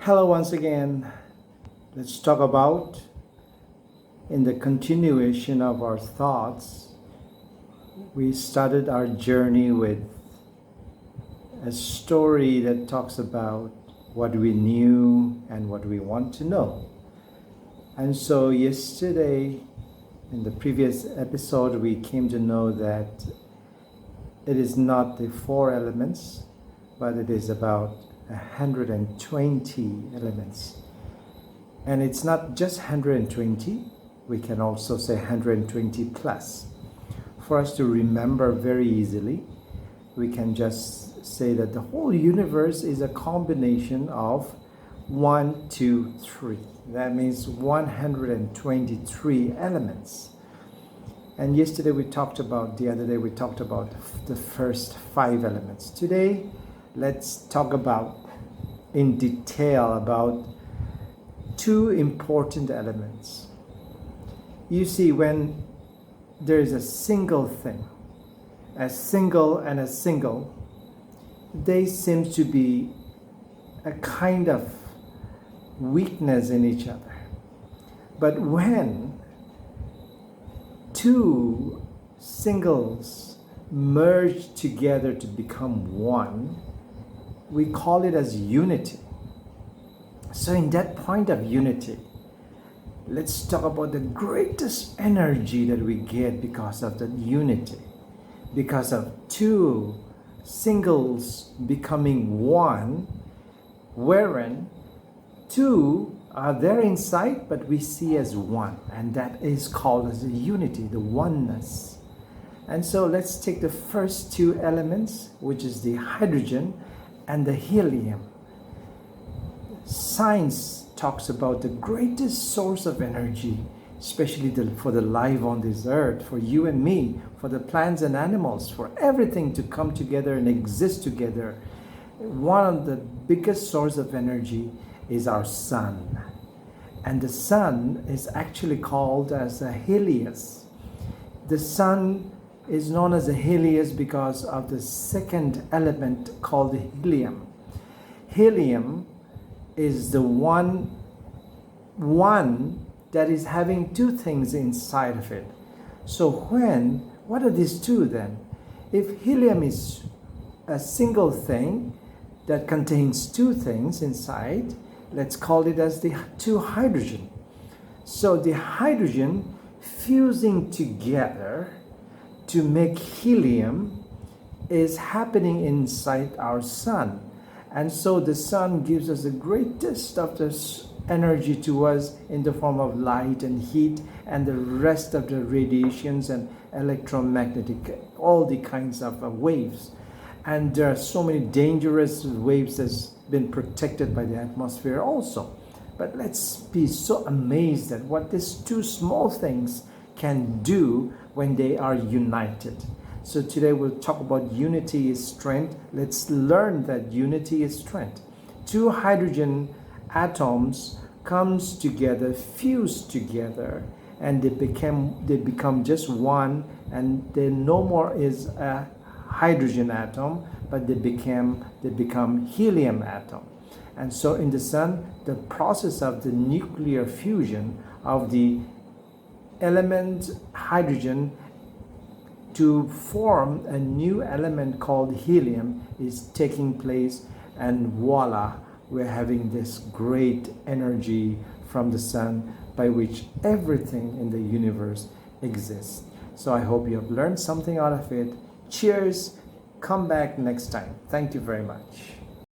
Hello, once again. Let's talk about, in the continuation of our thoughts, we started our journey with a story that talks about what we knew and what we want to know. And so, yesterday, in the previous episode, we came to know that it is not the four elements, but it is about 120 elements. And it's not just 120, we can also say 120 plus. For us to remember very easily, we can just say that the whole universe is a combination of 1, 2, 3. That means 123 elements. And the other day we talked about the first 5 elements. Today, let's talk about in detail about 2 important elements. You see, when there is a single thing, a single and a single, they seem to be a kind of weakness in each other. But when 2 singles merge together to become one, we call it as unity. So in that point of unity, let's talk about the greatest energy that we get because of that unity. Because of 2 singles becoming one, wherein 2 are there inside, but we see as one. And that is called as the unity, the oneness. And so let's take the first 2 elements, which is the hydrogen and the helium. Science talks about the greatest source of energy, especially for the life on this earth, for you and me, for the plants and animals, for everything to come together and exist together. One of the biggest source of energy is our sun. And the sun is actually called as a Helios. The sun is known as a Helios because of the second element called helium. Helium is the one that is having 2 things inside of it. So what are these 2 then? If helium is a single thing that contains 2 things inside, let's call it as the 2 hydrogen. So the hydrogen fusing together to make helium is happening inside our sun. And so the sun gives us the greatest of this energy to us in the form of light and heat and the rest of the radiations and electromagnetic, all the kinds of waves. And there are so many dangerous waves that's been protected by the atmosphere also. But let's be so amazed at what these 2 small things can do when they are united. So today we'll talk about unity is strength. Let's learn that unity is strength. 2 hydrogen atoms comes together, fuse together, and they become just one, and there no more is a hydrogen atom, but they become helium atom. And so in the sun, the process of the nuclear fusion of the element hydrogen to form a new element called helium is taking place, and voila, we're having this great energy from the sun by which everything in the universe exists. So I hope you have learned something out of it. Cheers. Come back next time. Thank you very much.